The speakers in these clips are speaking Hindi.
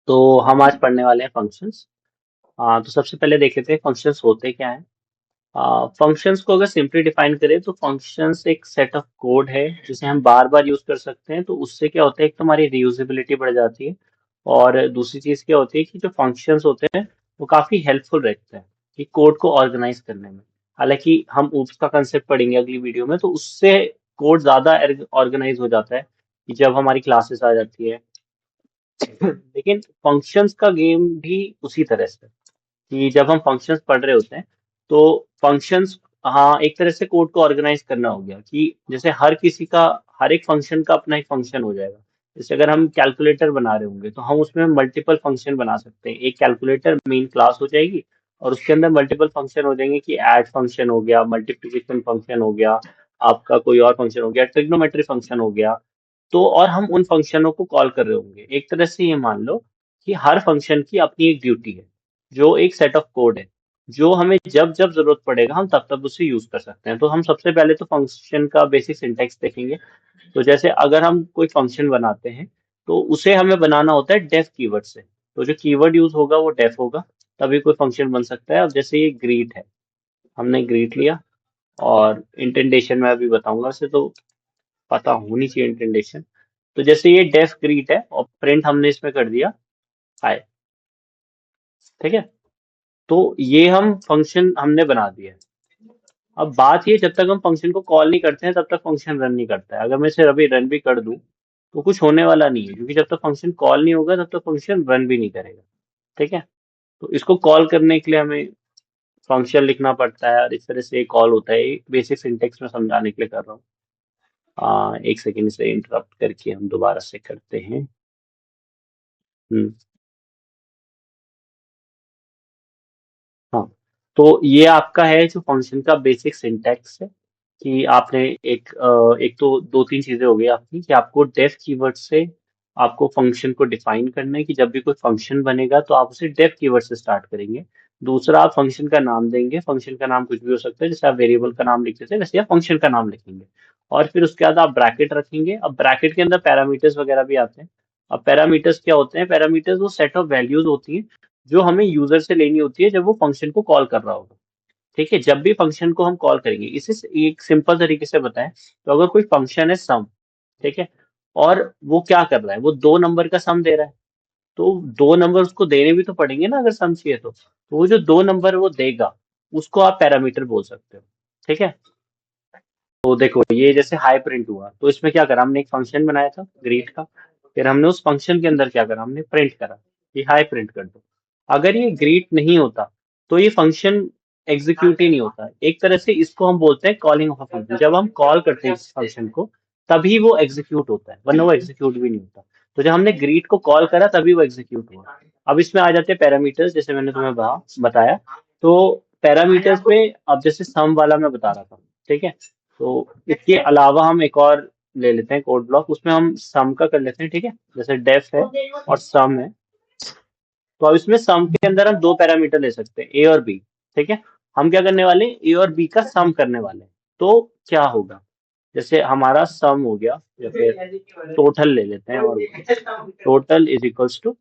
तो हम आज पढ़ने वाले हैं फंक्शंस। तो सबसे पहले देख लेते हैं फंक्शंस होते क्या हैं। फंक्शंस को अगर सिंपली डिफाइन करें तो फंक्शंस एक सेट ऑफ कोड है जिसे हम बार बार यूज कर सकते हैं। तो उससे क्या होता है, एक तो हमारी रीयूजेबिलिटी बढ़ जाती है, और दूसरी चीज क्या होती है कि जो फंक्शंस होते हैं वो काफी हेल्पफुल रहते हैं कि कोड को ऑर्गेनाइज करने में। हालांकि हम ऊप्स का कंसेप्ट पढ़ेंगे अगली वीडियो में, तो उससे कोड ज्यादा ऑर्गेनाइज हो जाता है कि जब हमारी क्लासेस आ जाती है। लेकिन फंक्शंस का गेम भी उसी तरह से, कि जब हम फंक्शंस पढ़ रहे होते हैं तो फंक्शंस, हाँ, एक तरह से कोड को ऑर्गेनाइज करना हो गया कि जैसे हर किसी का, हर एक फंक्शन का अपना एक फंक्शन हो जाएगा। जैसे अगर हम कैलकुलेटर बना रहे होंगे तो हम उसमें मल्टीपल फंक्शन बना सकते हैं। एक कैलकुलेटर मेन क्लास हो जाएगी और उसके अंदर मल्टीपल फंक्शन हो जाएंगे, कि ऐड फंक्शन हो गया, मल्टीप्लिकेशन फंक्शन हो गया, आपका कोई और फंक्शन हो गया, ट्रिग्नोमेट्री फंक्शन हो गया। तो और हम उन फंक्शनों को कॉल कर रहे होंगे। एक तरह से ये मान लो कि हर फंक्शन की अपनी एक ड्यूटी है, जो एक सेट ऑफ कोड है, जो हमें जब जब जरूरत पड़ेगा हम तब तब उसे यूज कर सकते हैं। तो हम सबसे पहले तो फंक्शन का बेसिक सिंटैक्स देखेंगे। तो जैसे अगर हम कोई फंक्शन बनाते हैं तो उसे हमें बनाना होता है डेफ कीवर्ड से। तो जो कीवर्ड यूज होगा वो डेफ होगा, तभी कोई फंक्शन बन सकता है। अब जैसे ये ग्रीट है, हमने ग्रीट लिया, और इंटेंडेशन में अभी बताऊंगा, वैसे तो पता होनी चाहिए इंटेंडेशन। तो जैसे ये डेफ ग्रीट है और प्रिंट हमने इसमें कर दिया हाय। ठीक है, तो ये हम फंक्शन हमने बना दिया है। अब बात ये, जब तक हम फंक्शन को कॉल नहीं करते हैं तब तक फंक्शन रन नहीं करता है। अगर मैं इसे अभी रन भी कर दूं तो कुछ होने वाला नहीं है, क्योंकि जब तक फंक्शन कॉल नहीं होगा तब तक फंक्शन रन भी नहीं करेगा। ठीक है, तो इसको कॉल करने के लिए हमें फंक्शन लिखना पड़ता है, और इस तरह से कॉल होता है। बेसिक सिंटेक्स में समझाने के लिए कर रहा हूँ। एक सेकंड से इंटरप्ट करके हम दोबारा से करते हैं। हम्म, हाँ, तो ये आपका है जो फंक्शन का बेसिक सिंटैक्स है, कि आपने एक तो दो तीन चीजें हो गई आपकी, कि आपको डेफ कीवर्ड से आपको फंक्शन को डिफाइन करना है, कि जब भी कोई फंक्शन बनेगा तो आप उसे डेफ कीवर्ड से स्टार्ट करेंगे। दूसरा, आप फंक्शन का नाम देंगे। फंक्शन का नाम कुछ भी हो सकता है, जैसे आप वेरिएबल का नाम लिखते थे वैसे आप फंक्शन का नाम लिखेंगे। और फिर उसके बाद आप ब्रैकेट रखेंगे। अब ब्रैकेट के अंदर पैरामीटर्स वगैरह भी आते हैं। अब पैरामीटर्स क्या होते हैं? पैरामीटर्स वो सेट ऑफ वैल्यूज होती हैं जो हमें यूजर से लेनी होती है जब वो फंक्शन को कॉल कर रहा होगा। ठीक है, जब भी फंक्शन को हम कॉल करेंगे, इसे एक सिंपल तरीके से बताएं तो अगर कोई फंक्शन है सम, ठीक है, और वो क्या कर रहा है, वो दो नंबर का सम दे रहा है, तो दो नंबर उसको देने भी तो पड़ेंगे ना, अगर सम चाहिए तो वो जो दो नंबर वो देगा उसको आप पैरामीटर बोल सकते हो। ठीक है, तो देखो ये जैसे हाई प्रिंट हुआ, तो इसमें क्या करा, हमने एक फंक्शन बनाया था ग्रीट का। फिर हमने उस फंक्शन के अंदर क्या करा, हमने प्रिंट करा कि हाई प्रिंट कर दो। अगर ये ग्रीट नहीं होता तो ये फंक्शन एग्जीक्यूट ही नहीं होता। एक तरह से इसको हम बोलते हैं कॉलिंग ऑफ अ फंक्शन। जब हम कॉल करते हैं इस फंक्शन को तभी वो एग्जीक्यूट होता है, वरना वो एग्जीक्यूट भी नहीं होता। तो जब हमने ग्रीट को कॉल करा तभी वो एग्जीक्यूट हुआ। अब इसमें आ जाते हैं पैरामीटर्स, जैसे मैंने तुम्हें बताया। तो पैरामीटर्स में अब जैसे सम वाला मैं बता रहा था, ठीक है, तो इसके अलावा हम एक और ले लेते हैं कोड ब्लॉक, उसमें हम सम का कर लेते हैं। ठीक है, जैसे डेफ है और सम है, तो अब इसमें सम के अंदर हम दो पैरामीटर ले सकते हैं, ए और बी। ठीक है, हम क्या करने वाले हैं, ए और बी का सम करने वाले हैं। तो क्या होगा, जैसे हमारा सम हो गया, या फिर टोटल ले लेते हैं, और टोटल इज इक्वल्स टू,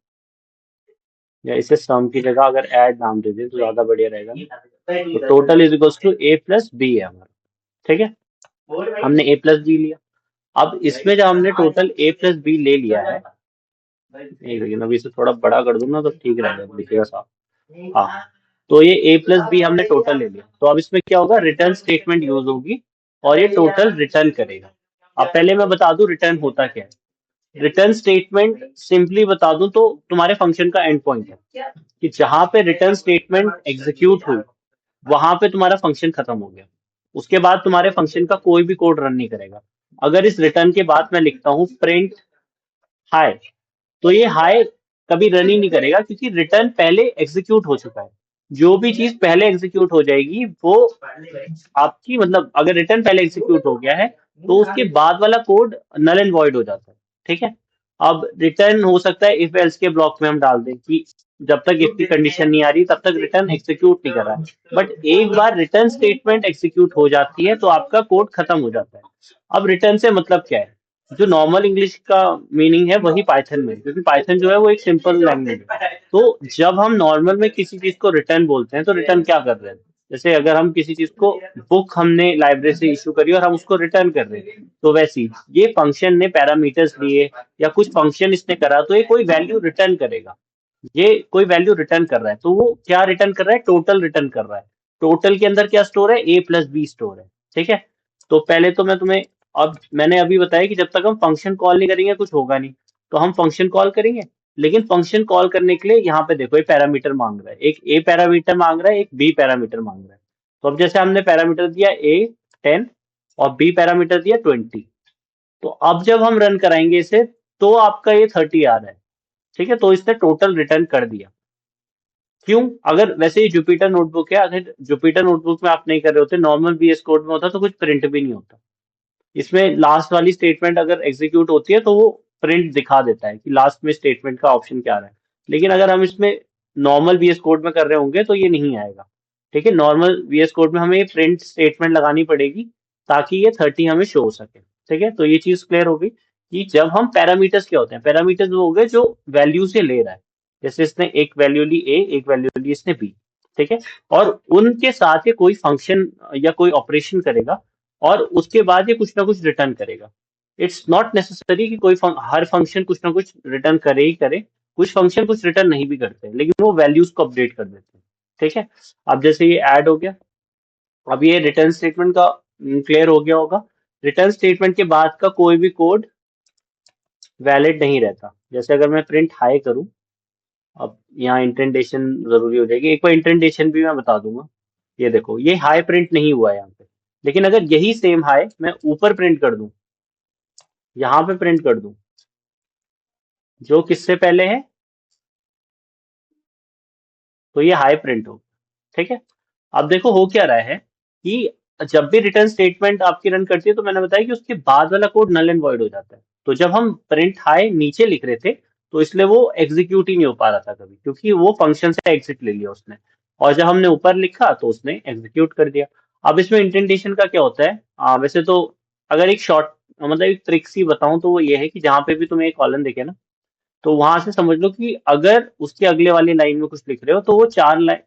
या इसे सम की जगह अगर ऐड नाम दे दें तो ज्यादा बढ़िया रहेगा। तो total is equals to A plus B है हमारा। ठीक है, हमने ए प्लस बी लिया। अब इसमें जब हमने टोटल ए प्लस बी ले लिया है, एक सेकेंड, अभी इसे थोड़ा बड़ा कर दूंगा तो ठीक रहेगा, दिखेगा साफ। हाँ, तो ये ए प्लस बी हमने टोटल ले लिया। तो अब इसमें क्या होगा, रिटर्न स्टेटमेंट यूज होगी और ये टोटल रिटर्न करेगा। अब पहले मैं बता दूं रिटर्न होता क्या है। रिटर्न स्टेटमेंट सिंपली बता दूं तो तुम्हारे फंक्शन का एंड पॉइंट है, कि जहां पे रिटर्न स्टेटमेंट एग्जीक्यूट हुई वहां पे तुम्हारा फंक्शन खत्म हो गया। उसके बाद तुम्हारे फंक्शन का कोई भी कोड रन नहीं करेगा। अगर इस रिटर्न के बाद मैं लिखता हूँ प्रिंट हाय, तो ये हाय कभी रन ही नहीं करेगा, क्योंकि रिटर्न पहले एग्जीक्यूट हो चुका है। जो भी चीज पहले एग्जीक्यूट हो जाएगी वो आपकी, मतलब अगर रिटर्न पहले एग्जीक्यूट हो गया है तो उसके बाद वाला कोड नल एंड वॉइड हो जाता है। ठीक है, अब रिटर्न हो सकता है इफ एल्स के ब्लॉक में हम डाल दें कि जब तक इफ की कंडीशन नहीं आ रही तब तक रिटर्न एग्जीक्यूट नहीं कर रहा है। बट एक बार रिटर्न स्टेटमेंट एग्जीक्यूट हो जाती है तो आपका कोड खत्म हो जाता है। अब रिटर्न से मतलब क्या है, जो नॉर्मल इंग्लिश का मीनिंग है वही पाइथन में, क्योंकि पाइथन जो है वो एक सिंपल लैंग्वेज है। तो जब हम नॉर्मल में किसी चीज को रिटर्न बोलते हैं तो रिटर्न क्या कर रहे हैं? जैसे अगर हम किसी चीज को, बुक हमने लाइब्रेरी से इशू करी और हम उसको रिटर्न कर रहे हैं, तो वैसे ही ये फंक्शन ने पैरामीटर्स लिए या कुछ फंक्शन इसने करा, तो ये कोई वैल्यू रिटर्न करेगा। ये कोई वैल्यू रिटर्न कर रहा है, तो वो क्या रिटर्न कर रहा है? टोटल रिटर्न कर रहा है। टोटल के अंदर क्या स्टोर है? ए प्लस बी स्टोर है। ठीक है। तो पहले तो मैं तुम्हें, अब मैंने अभी बताया कि जब तक हम फंक्शन कॉल नहीं करेंगे कुछ होगा नहीं, तो हम फंक्शन कॉल करेंगे। लेकिन फंक्शन कॉल करने के लिए यहाँ पे देखो, ये पैरामीटर मांग रहा है, एक ए पैरामीटर मांग रहा है, एक बी पैरामीटर मांग रहा है। तो अब जैसे हमने पैरामीटर दिया ए 10 और बी पैरामीटर दिया 20, तो अब जब हम रन कराएंगे इसे, तो आपका ये 30 आ रहा है। ठीक है, तो इसने टोटल रिटर्न कर दिया। क्यों? अगर वैसे ही जुपिटर नोटबुक है, अगर जुपिटर नोटबुक में आप नहीं कर रहे होते, नॉर्मल VS कोड में होता तो कुछ प्रिंट भी नहीं होता। इसमें लास्ट वाली स्टेटमेंट अगर एग्जीक्यूट होती है तो वो प्रिंट दिखा देता है कि लास्ट में स्टेटमेंट का ऑप्शन क्या रहा है। लेकिन अगर हम इसमें नॉर्मल VS कोड में कर रहे होंगे तो ये नहीं आएगा। ठीक है, नॉर्मल VS कोड में हमें ये प्रिंट स्टेटमेंट लगानी पड़ेगी ताकि ये 30 हमें शो हो सके। ठीक है, तो ये चीज क्लियर हो गई कि जब हम पैरामीटर्स, क्या होते हैं पैरामीटर्स? वो हो गए जो वैल्यू से ले रहा है। जैसे इसने एक वैल्यू ली ए, एक वैल्यू ली इसने बी। ठीक है, और उनके साथ ये कोई फंक्शन या कोई ऑपरेशन करेगा और उसके बाद ये कुछ ना कुछ रिटर्न करेगा। इट्स नॉट नेसेसरी कि हर फंक्शन कुछ ना कुछ रिटर्न करे ही करे। कुछ फंक्शन कुछ रिटर्न नहीं भी करते, लेकिन वो वैल्यूज को अपडेट कर देते हैं। ठीक है, अब जैसे ये ऐड हो गया, अब ये रिटर्न स्टेटमेंट का क्लियर हो गया होगा। रिटर्न स्टेटमेंट के बाद का कोई भी कोड वैलिड नहीं रहता। जैसे अगर मैं प्रिंट हाई करूं, अब यहाँ इंटेंटेशन जरूरी हो जाएगी, एक बार इंटेंटेशन भी मैं बता दूंगा। ये देखो, ये हाई प्रिंट नहीं हुआ है यहाँ पे। लेकिन अगर यही सेम हाई मैं ऊपर प्रिंट कर दूं, यहाँ पे प्रिंट कर दूं, जो किससे पहले है, तो ये हाई प्रिंट हो। ठीक है, अब देखो हो क्या रहा है कि जब भी रिटर्न स्टेटमेंट आपकी रन करती है, तो मैंने बताया कि उसके बाद वाला कोड नल एंड वॉइड हो जाता है। तो जब हम प्रिंट हाई नीचे लिख रहे थे, तो इसलिए वो एग्जीक्यूट ही नहीं हो पा रहा था कभी, क्योंकि वो फंक्शन से एग्जिट ले लिया उसने। और जब हमने ऊपर लिखा तो उसने एग्जीक्यूट कर दिया। अब इसमें इंटेंटेशन का क्या होता है? वैसे तो अगर एक शॉर्ट, मतलब एक ट्रिक सी बताऊं, तो वो ये है कि जहां पे भी तुम्हें एक कॉलन दिखे ना, तो वहां से समझ लो कि अगर उसके अगले वाली लाइन में कुछ लिख रहे हो, तो वो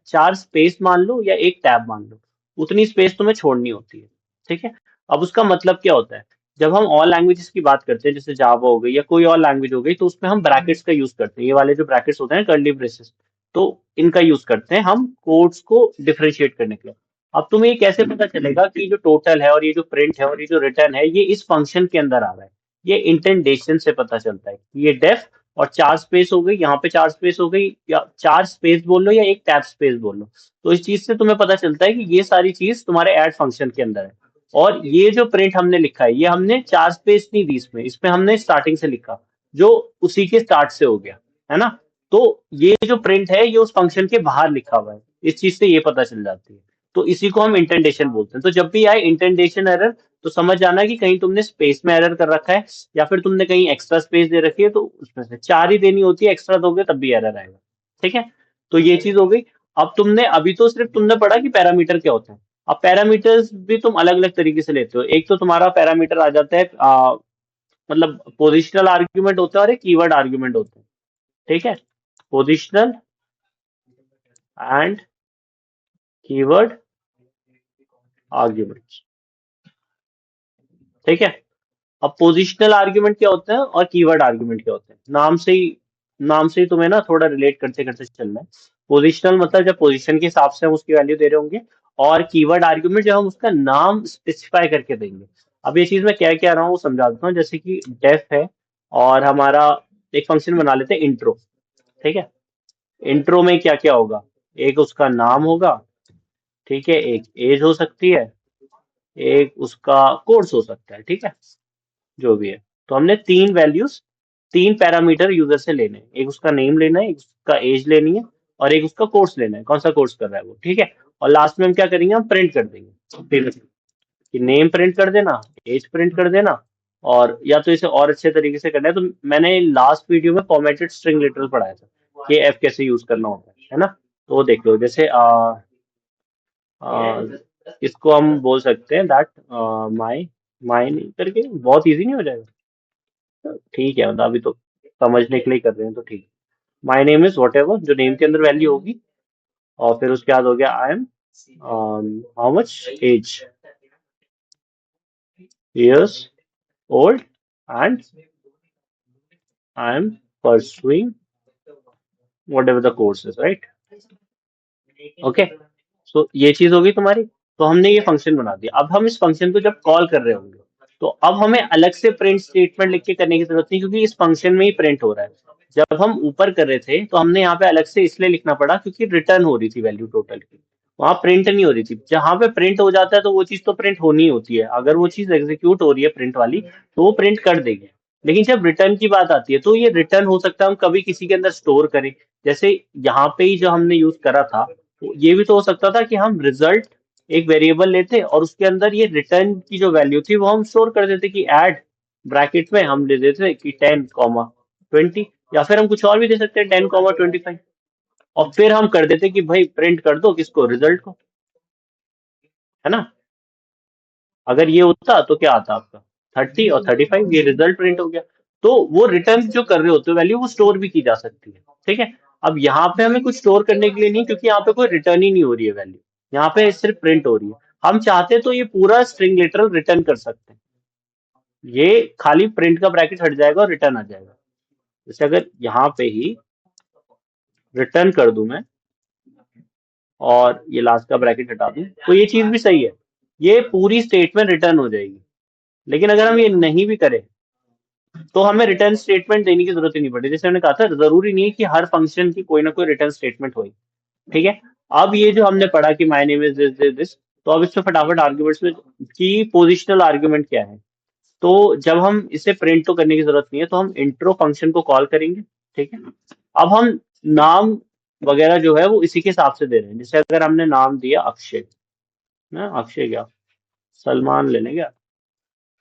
चार स्पेस मान लो या एक टैब मान लो, उतनी स्पेस तुम्हें छोड़नी होती है। ठीक है, अब उसका मतलब क्या होता है? जब हम ऑल लैंग्वेजेस की बात करते हैं, जैसे जावा हो गई या कोई और लैंग्वेज हो गई, तो उसमें हम ब्रैकेट्स का यूज करते हैं। ये वाले जो ब्रैकेट्स होते हैं, कर्ली ब्रेसेस, तो इनका यूज करते हैं हम कोड्स को डिफरेंशिएट करने के लिए। अब तुम्हें ये कैसे पता चलेगा कि जो टोटल है और ये जो प्रिंट है और ये जो रिटर्न है, ये इस फंक्शन के अंदर आ रहा है? ये इंटेंडेशन से पता चलता है कि ये डेफ और चार स्पेस हो गई, यहाँ पे चार स्पेस हो गई, या चार स्पेस बोल लो या एक टैब स्पेस बोल लो। तो इस चीज से तुम्हें पता चलता है कि ये सारी चीज तुम्हारे ऐड फंक्शन के अंदर है। और ये जो प्रिंट हमने लिखा है, ये हमने चार स्पेस नहीं दी इसमें हमने स्टार्टिंग से लिखा, जो उसी के स्टार्ट से हो गया, है ना? तो ये जो प्रिंट है, ये उस फंक्शन के बाहर लिखा हुआ है। इस चीज से ये पता चल जाती है। तो इसी को हम इंटेंडेशन बोलते हैं। तो जब भी आए इंटेंडेशन एरर, तो समझ जाना कि कहीं तुमने स्पेस में एरर कर रखा है, या फिर तुमने कहीं एक्स्ट्रा स्पेस दे रखी है, तो उसमें से चार ही देनी होती है, एक्स्ट्रा दोगे तब भी एरर आएगा। ठीक है, तो ये चीज हो गई। अब तुमने अभी तो सिर्फ तुमने पढ़ा कि पैरामीटर क्या होते हैं। अब पैरामीटर्स भी तुम अलग अलग तरीके से लेते हो। एक तो तुम्हारा पैरामीटर आ जाता है, मतलब पोजिशनल आर्ग्यूमेंट होता है और एक कीवर्ड आर्ग्यूमेंट होता है। ठीक है, पोजिशनल एंड कीवर्ड आर्ग्यूमेंट। ठीक है, अब पोजिशनल आर्ग्यूमेंट क्या होते हैं और कीवर्ड आर्ग्यूमेंट क्या होते हैं, नाम से ही तुम्हें ना थोड़ा रिलेट करते करते चलना है। पोजिशनल मतलब जब पोजीशन के हिसाब से हम उसकी वैल्यू दे रहे होंगे, और कीवर्ड आर्ग्यूमेंट जब हम उसका नाम स्पेसिफाई करके देंगे। अब ये चीज मैं क्या क्या रहा हूँ वो समझा देता हूँ। जैसे कि डेफ है, और हमारा एक फंक्शन बना लेते हैं इंट्रो। ठीक है, इंट्रो में क्या क्या होगा? एक उसका नाम होगा, ठीक है, एक एज हो सकती है, एक उसका कोर्स हो सकता है। ठीक है, जो भी है। तो हमने तीन वैल्यूज, तीन पैरामीटर यूजर से लेने हैं। एक उसका नेम लेना है, एक उसका एज लेनी है, और एक उसका कोर्स लेना है, कौन सा कोर्स कर रहा है वो। ठीक है, और लास्ट में हम क्या करेंगे? हम प्रिंट कर देंगे फिर कि नेम प्रिंट कर देना, एज प्रिंट कर देना। और या तो इसे और अच्छे तरीके से करना है, तो मैंने लास्ट वीडियो में फॉर्मेटेड स्ट्रिंग लिटरल पढ़ाया था कि एफ कैसे यूज करना होता है ना? तो वो देख लो। जैसे आ, इसको हम बोल सकते हैं दैट माई माई करके, बहुत इजी नहीं हो जाएगा? ठीक है, मतलब अभी तो समझने के लिए कर रहे हैं तो ठीक। My name is what ever, जो नेम के अंदर वैल्यू होगी। और फिर उसके बाद हो गया I am how much age, years old, and I am pursuing whatever the course is, right. Okay, so ये चीज होगी तुम्हारी। तो हमने ये फंक्शन बना दिया। अब हम इस फंक्शन को जब कॉल कर रहे होंगे तो अब हमें अलग से प्रिंट स्टेटमेंट लिख के करने की जरूरत नहीं, क्योंकि इस फंक्शन में ही प्रिंट हो रहा है। जब हम ऊपर कर रहे थे तो हमने यहाँ पे अलग से इसलिए लिखना पड़ा क्योंकि रिटर्न हो रही थी वैल्यू टोटल की, वहां प्रिंट नहीं हो रही थी। जहां पे प्रिंट हो जाता है तो वो चीज तो प्रिंट होनी ही होती है, अगर वो चीज एग्जीक्यूट हो रही है प्रिंट वाली तो वो प्रिंट कर देगी। लेकिन जब रिटर्न की बात आती है तो ये रिटर्न हो सकता है हम कभी किसी के अंदर स्टोर करें। जैसे यहाँ पे ही जो हमने यूज करा था, तो ये भी तो हो सकता था कि हम रिजल्ट एक वेरिएबल लेते और उसके अंदर ये रिटर्न की जो वैल्यू थी वो हम स्टोर कर देते कि ऐड ब्रैकेट में हम दे देते कि 10, 20, या फिर हम कुछ और भी दे सकते हैं 10, 25, और फिर हम कर देते कि भाई प्रिंट कर दो किसको, रिजल्ट को, है ना। अगर ये होता तो क्या आता आपका 30 और 35, ये रिजल्ट प्रिंट हो गया। तो वो रिटर्न जो कर रहे होते हो वैल्यू वो स्टोर भी की जा सकती है, ठीक है। अब यहाँ पे हमें कुछ स्टोर करने के लिए नहीं, क्योंकि यहाँ पे कोई रिटर्न ही नहीं हो रही है वैल्यू, यहाँ पे सिर्फ प्रिंट हो रही है। हम चाहते तो ये पूरा स्ट्रिंग लिटरल रिटर्न कर सकते हैं, ये खाली प्रिंट का ब्रैकेट हट जाएगा और रिटर्न आ जाएगा। जैसे अगर यहाँ पे ही रिटर्न कर दूं मैं और ये लास्ट का ब्रैकेट हटा दूं तो ये चीज भी सही है, ये पूरी स्टेटमेंट रिटर्न हो जाएगी। लेकिन अगर हम ये नहीं भी करें तो हमें रिटर्न स्टेटमेंट देने की जरूरत ही नहीं पड़ती। जैसे हमने कहा था, जरूरी नहीं है कि हर फंक्शन की कोई ना कोई रिटर्न स्टेटमेंट हो, ठीक है। अब ये जो हमने पढ़ा कि my name is this this this, तो अब इसमें फटाफट आर्ग्यूमेंट्स में की पोजिशनल आर्ग्यूमेंट क्या है। तो जब हम इसे प्रिंट तो करने की जरूरत नहीं है तो हम इंट्रो फंक्शन को कॉल करेंगे, ठीक है। अब हम नाम वगैरह जो है वो इसी के हिसाब से दे रहे हैं। जैसे अगर हमने नाम दिया अक्षय, ना अक्षय क्या, सलमान ले लें क्या,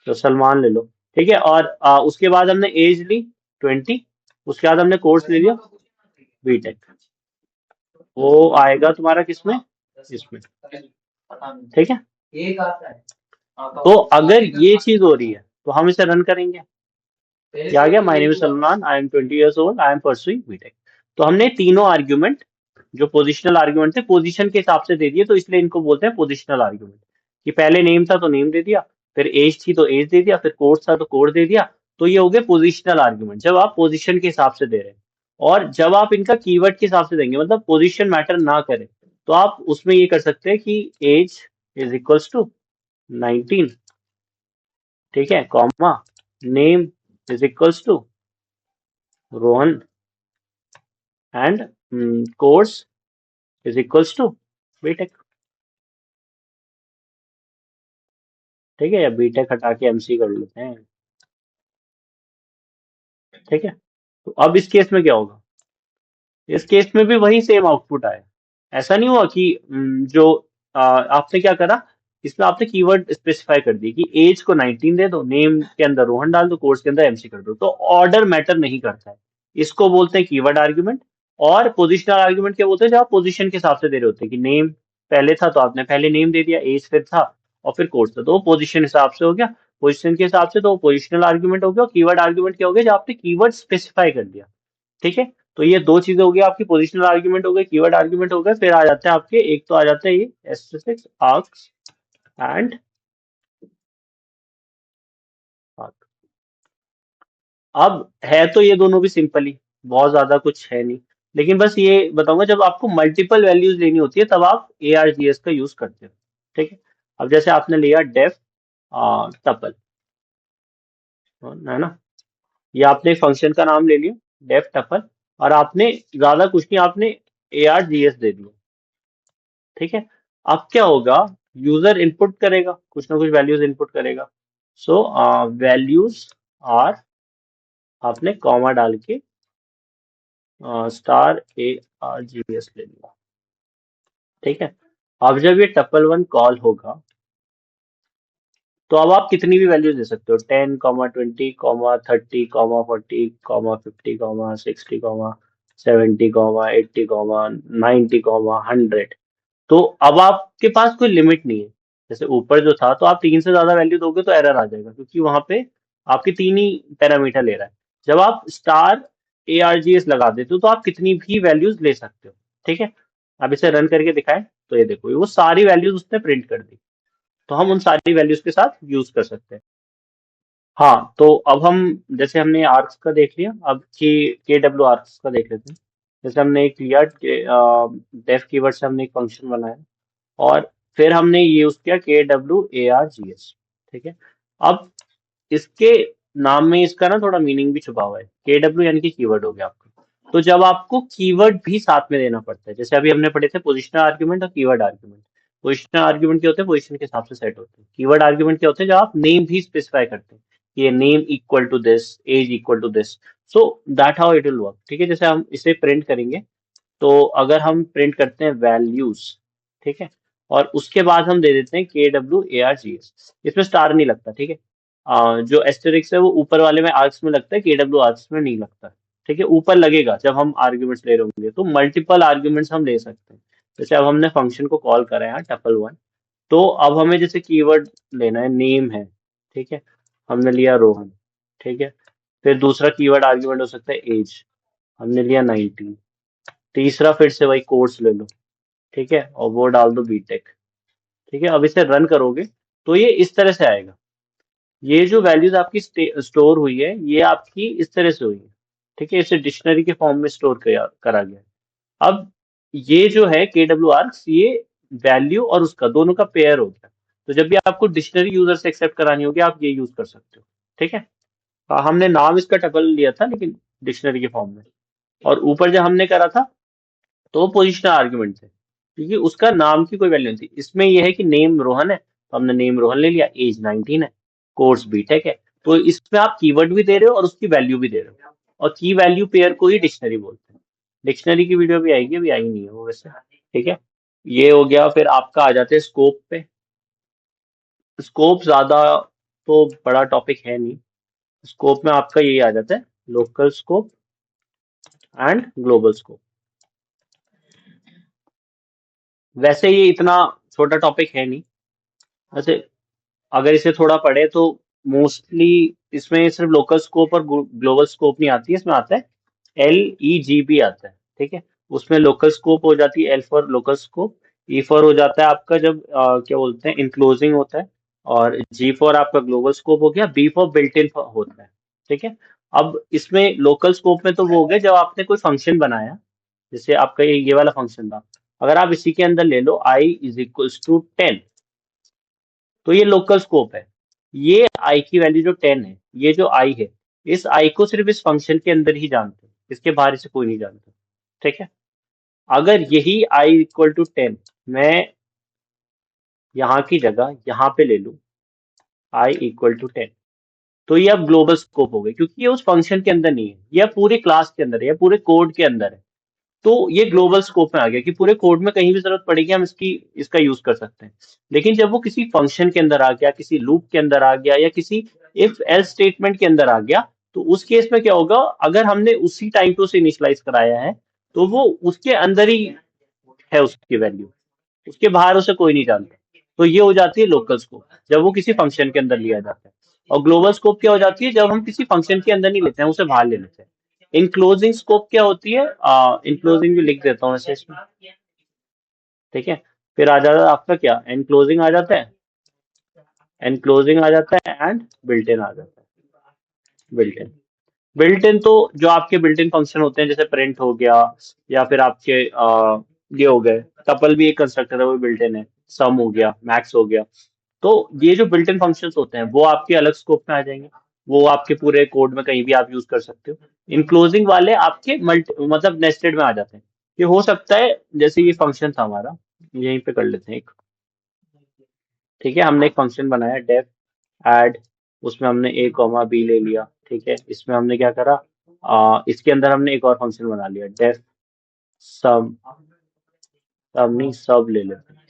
तो सलमान ले लो, ठीक है। और उसके बाद हमने एज ली 20, उसके बाद हमने कोर्स ले लिया बीटेक, वो आएगा तुम्हारा किसमें, इसमें, ठीक है। तो अगर ये चीज हो रही है तो हम इसे रन करेंगे। क्या आ गया, my name is Salman, I am 20 years old, I am pursuing BTech. तो हमने तीनों आर्ग्यूमेंट जो पोजिशनल आर्ग्यूमेंट थे पोजीशन के हिसाब से दे दिए, तो इसलिए इनको बोलते हैं पोजिशनल आर्ग्यूमेंट। कि पहले नेम था तो नेम दे दिया, फिर एज थी तो एज दे दिया, फिर कोर्स था तो कोर्स दे दिया। तो ये हो गए पोजिशनल आर्ग्यूमेंट जब आप पोजीशन के हिसाब से दे रहे हैं। और जब आप इनका कीवर्ड के हिसाब से देंगे, मतलब पोजीशन मैटर ना करे, तो आप उसमें ये कर सकते हैं कि एज इज इक्वल्स टू 19, ठीक है, comma name is equals to Rohan, and course is equals to BTech, ठीक है। या बीटेक हटा के एमसी कर लेते हैं, ठीक है। तो अब इस केस में क्या होगा, इस केस में भी वही सेम आउटपुट आया। ऐसा नहीं हुआ कि जो आपने क्या करा, इसमें आपने कीवर्ड स्पेसिफाई कर दी कि एज को 19 दे दो, नेम के अंदर रोहन डाल दो, कोर्स के अंदर एमसी कर दो, तो ऑर्डर मैटर नहीं करता है। इसको बोलते हैं कीवर्ड आर्ग्यूमेंट। और पोजिशनल आर्ग्यूमेंट क्या बोलते हैं, जब आप पोजीशन के हिसाब से दे रहे होते हैं कि नेम पहले था तो आपने पहले नेम दे दिया, एज फिर था, और फिर कोर्स था, तो वो पोजीशन हिसाब से हो गया। पोजीशन के हिसाब से तो वो पोजिशनल आर्ग्यूमेंट हो गया। और कीवर्ड आर्ग्यूमेंट क्या हो गया, जब आपने कीवर्ड स्पेसिफाई कर दिया, ठीक है। तो ये दो चीजें हो गई आपकी, पोजिशनल आर्ग्यूमेंट हो गए, कीवर्ड आर्ग्यूमेंट हो गए। फिर आ जाते हैं आपके, एक तो आ जाते हैं ये एस्टेरिस्क, आर्क्स, एंड आर्क। अब है तो ये दोनों भी सिंपल ही, बहुत ज्यादा कुछ है नहीं। लेकिन बस ये बताऊंगा, जब आपको मल्टीपल वैल्यूज लेनी होती है तब आप ARGS का यूज करते हो, ठीक है। अब जैसे आपने लिया डेफ टपल, है ना, ये आपने फंक्शन का नाम ले लिया डेफ टपल, और आपने ज्यादा कुछ नहीं, आपने ARGS दे दिया, ठीक है। अब क्या होगा, यूजर इनपुट करेगा, कुछ ना कुछ वैल्यूज इनपुट करेगा। सो वैल्यूज आर, आपने कॉमा डाल के स्टार ARGS ले लिया, ठीक है। अब जब ये टपल वन कॉल होगा तो अब आप कितनी भी वैल्यूज दे सकते हो, 10, 20, 30, 40, 50, 60, 70, 80, 90, 100। तो अब आपके पास कोई लिमिट नहीं है। जैसे ऊपर जो था, तो आप 3 से ज्यादा वैल्यू दोगे तो एरर आ जाएगा, क्योंकि वहां पे आपके तीन ही पैरामीटर ले रहा है। जब आप स्टार ARGS लगा देते हो तो आप कितनी भी वैल्यूज ले सकते हो। ठीक है, अब इसे रन करके दिखाएं तो ये देखो वो सारी वैल्यूज उसने प्रिंट कर दी। तो हम उन सारी वैल्यूज के साथ यूज कर सकते हैं। हाँ, तो अब हम, जैसे हमने आर्क्स का देख लिया, अब के डब्ल्यू आर्क्स का देख लेते हैं। जैसे हमने एक लिया, डेफ कीवर्ड से हमने एक फंक्शन बनाया और फिर हमने ये यूज किया KWARGS। ठीक है, अब इसके नाम में इसका ना थोड़ा मीनिंग भी छुपा हुआ है। KW यानी कि कीवर्ड हो गया आपका। तो जब आपको कीवर्ड भी साथ में देना पड़ता है, जैसे अभी हमने पढ़े थे पोजिशनल आर्ग्यूमेंट और कीवर्ड आर्ग्यूमेंट। पोजिशनल आर्ग्यूमेंट क्या होते हैं, पोजिशन के हिसाब से सेट होते हैं। कीवर्ड आर्ग्यूमेंट क्या होते हैं, जब आप नेम भी स्पेसिफाई करते हैं कि ये name equal to this, age equal to this. So that how it will work. ठीक है, जैसे हम इसे प्रिंट करेंगे तो अगर हम प्रिंट करते हैं वैल्यूज, ठीक है, और उसके बाद हम दे देते हैं KWARGS, इसमें स्टार नहीं लगता। ठीक है, जो एस्टेरिक्स है वो ऊपर वाले में आर्क्स में लगता है, KW आर्क्स में नहीं लगता। ठीक है, ऊपर लगेगा जब हम आर्ग्यूमेंट्स ले रहे होंगे। तो मल्टीपल आर्ग्यूमेंट्स हम ले सकते हैं। जैसे अब हमने फंक्शन को कॉल करा है यहाँ टपल 1, तो अब हमें जैसे कीवर्ड लेना है, नेम है। ठीक है, हमने लिया रोहन। ठीक है, फिर दूसरा कीवर्ड आर्ग्यूमेंट हो सकता है एज, हमने लिया 19। तीसरा फिर से वही कोर्स ले लो। ठीक है, और वो डाल दो बीटेक। ठीक है, अब इसे रन करोगे तो ये इस तरह से आएगा। ये जो वैल्यूज आपकी स्टोर हुई है ये आपकी इस तरह से हुई है। ठीक है, इसे डिक्शनरी के फॉर्म में स्टोर करा गया है। अब ये जो है KWArgs, ये वैल्यू और उसका दोनों का पेयर हो गया। तो जब भी आपको डिक्शनरी यूजर से एक्सेप्ट करानी होगी आप ये यूज कर सकते हो। ठीक है, हमने नाम इसका टपल लिया था लेकिन डिक्शनरी के फॉर्म में। और ऊपर जब हमने करा था तो वो पोजिशनल आर्ग्यूमेंट थे, क्योंकि उसका नाम की कोई वैल्यू नहीं थी। इसमें यह है कि नेम रोहन है तो हमने नेम रोहन ले लिया, एज 19 है, कोर्स बीटेक है। तो इसमें आप कीवर्ड भी दे रहे हो और उसकी वैल्यू भी दे रहे हो, और की वैल्यू पेयर को ही डिक्शनरी बोलते हैं। डिक्शनरी की वीडियो भी आएगी, अभी आई नहीं है वो वैसे। ठीक है, ये हो गया। फिर आपका आ जाते हैं स्कोप पे। स्कोप ज्यादा तो बड़ा टॉपिक है नहीं। स्कोप में आपका यही आ जाता है, local scope and global scope. वैसे ये इतना छोटा टॉपिक है नहीं वैसे। अगर इसे थोड़ा पढ़े तो मोस्टली इसमें सिर्फ लोकल स्कोप और ग्लोबल स्कोप नहीं आती है, इसमें आता है LEGB आता है। ठीक है, उसमें लोकल स्कोप हो जाती है, L for local scope, E for हो जाता है आपका जब क्या बोलते हैं इनक्लोजिंग होता है, और G फॉर आपका ग्लोबल स्कोप हो गया, B फॉर बिल्ट इन होता है। ठीक है, अब इसमें लोकल स्कोप में तो वो हो गया जब आपने कोई फंक्शन बनाया, जैसे आपका ये वाला फंक्शन था। अगर आप इसी के अंदर ले लो I = 10, तो ये लोकल स्कोप है। ये आई की वैल्यू जो 10 है, ये जो आई है, इस आई को सिर्फ इस फंक्शन के अंदर ही जानते हैं, इसके बाहर इसे कोई नहीं जानता। ठीक है, अगर यही I = 10 मैं यहाँ की जगह यहाँ पे ले लूँ I = 10, तो ये अब ग्लोबल स्कोप हो गई, क्योंकि ये उस फंक्शन के अंदर नहीं है, ये पूरे क्लास के अंदर है या पूरे कोड के अंदर है। तो ये ग्लोबल स्कोप में आ गया कि पूरे कोड में कहीं भी जरूरत पड़ेगी हम इसका यूज कर सकते हैं। लेकिन जब वो किसी फंक्शन के अंदर आ गया, किसी लूप के अंदर आ गया, या किसी इफ एल्स स्टेटमेंट के अंदर आ गया, तो उस केस में क्या होगा, अगर हमने उसी टाइम पे उसे इनिशियलाइज कराया है तो वो उसके अंदर ही है उसकी वैल्यू, उसके बाहर उसे कोई नहीं जानता। तो ये हो जाती है लोकल स्कोप, जब वो किसी फंक्शन के अंदर लिया जाता है। और ग्लोबल स्कोप क्या हो जाती है, जब हम किसी फंक्शन के अंदर नहीं लेते हैं, उसे बाहर ले लेते हैं। इनक्लोजिंग स्कोप क्या होती है, इनक्लोजिंग भी लिख देता हूँ ऐसे इसमें। ठीक है, फिर आ जाता है आपका क्या, एनक्लोजिंग आ जाता है, एनक्लोजिंग आ जाता है, एंड बिल्ट इन आ जाता है। बिल्ट इन, बिल्ट इन तो जो आपके बिल्ट इन फंक्शन होते हैं, जैसे प्रिंट हो गया, या फिर आपके ये हो गए, टपल भी एक कंस्ट्रक्टर है वो बिल्ट इन है, सम हो गया, मैक्स हो गया। तो ये जो बिल्ट इन फंक्शंस होते हैं वो आपके अलग स्कोप में आ जाएंगे, वो आपके पूरे कोड में कहीं भी आप यूज कर सकते हो। इनक्लोजिंग वाले आपके मल्टी मतलब नेस्टेड में आ जाते हैं। ये हो सकता है, जैसे ये फंक्शन था हमारा, यहीं पे कर लेते हैं एक। ठीक है, हमने एक फंक्शन बनाया डेफ ऐड, उसमें हमने A, B ले लिया। ठीक है, इसमें हमने क्या करा, इसके अंदर हमने एक और फंक्शन बना लिया डेफ सम, सम नहीं सब ले लेते हैं।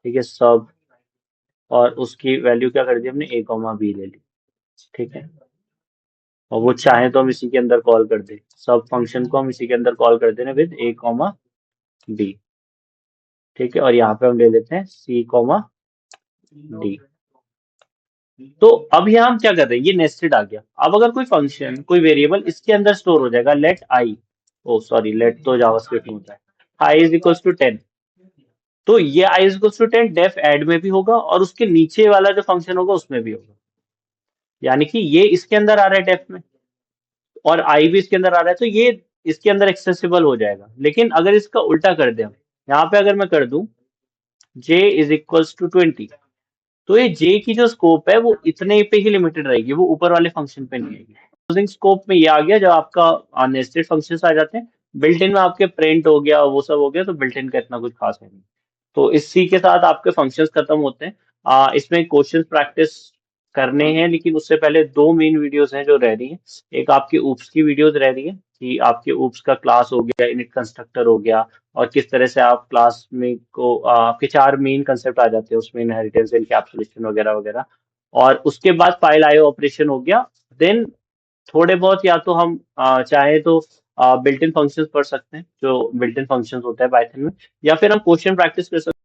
ठीक है, सब, और उसकी वैल्यू क्या कर दी हमने, A, B ले ली। ठीक है, और वो चाहे तो हम इसी के अंदर कॉल कर दे, सब फंक्शन को हम इसी के अंदर कॉल कर देना विद A, B। ठीक है, और यहाँ पे हम ले लेते हैं C, D। तो अब यहाँ हम क्या कर रहे हैं, ये नेस्टेड आ गया। अब अगर कोई फंक्शन, कोई वेरिएबल इसके अंदर स्टोर हो जाएगा, लेट आई, ओ सॉरी, लेट तो जावास्क्रिप्ट में होता है, आई इज इक्वल्स टू 10, तो ये I is equals to 10 def add में भी होगा और उसके नीचे वाला जो फंक्शन होगा उसमें भी होगा। यानी कि ये इसके अंदर आ रहा है डेफ में, और आई भी इसके अंदर आ रहा है, तो ये इसके अंदर एक्सेसिबल हो जाएगा। लेकिन अगर इसका उल्टा कर दें हम, यहाँ पे अगर मैं कर दूं j इज इक्वल्स टू 20, तो ये j की जो स्कोप है वो इतने पे ही लिमिटेड रहेगी, वो ऊपर वाले फंक्शन पे नहीं आएगी। क्लोजिंग स्कोप में ये आ गया जब आपका नेस्टेड फंक्शंस आ जाते हैं, बिल्ट इन में आपके प्रिंट हो गया, वो सब हो गया, तो बिल्ट इन का इतना कुछ खास है नहीं। तो इसी के साथ आपके फंक्शंस खत्म होते हैं। इसमें क्वेश्चन प्रैक्टिस करने हैं, लेकिन उससे पहले दो मेन वीडियोस हैं जो रह रही हैं। एक आपकी ऊप्स की वीडियोस रह रही है कि आपके ऊप्स का क्लास हो गया, इनिट कंस्ट्रक्टर हो गया, और किस तरह से आप क्लास में को आपके चार मेन कंसेप्ट आ जाते हैं उसमें, इनहेरिटेंस, एनकैप्सुलेशन वगैरह वगैरह। और उसके बाद फाइल आईओ ऑपरेशन हो गया। देन थोड़े बहुत या तो हम चाहे तो बिल्ट इन फंक्शंस पढ़ सकते हैं, जो बिल्ट इन फंक्शंस होता है पाइथन में, या फिर हम क्वेश्चन प्रैक्टिस कर सकते हैं।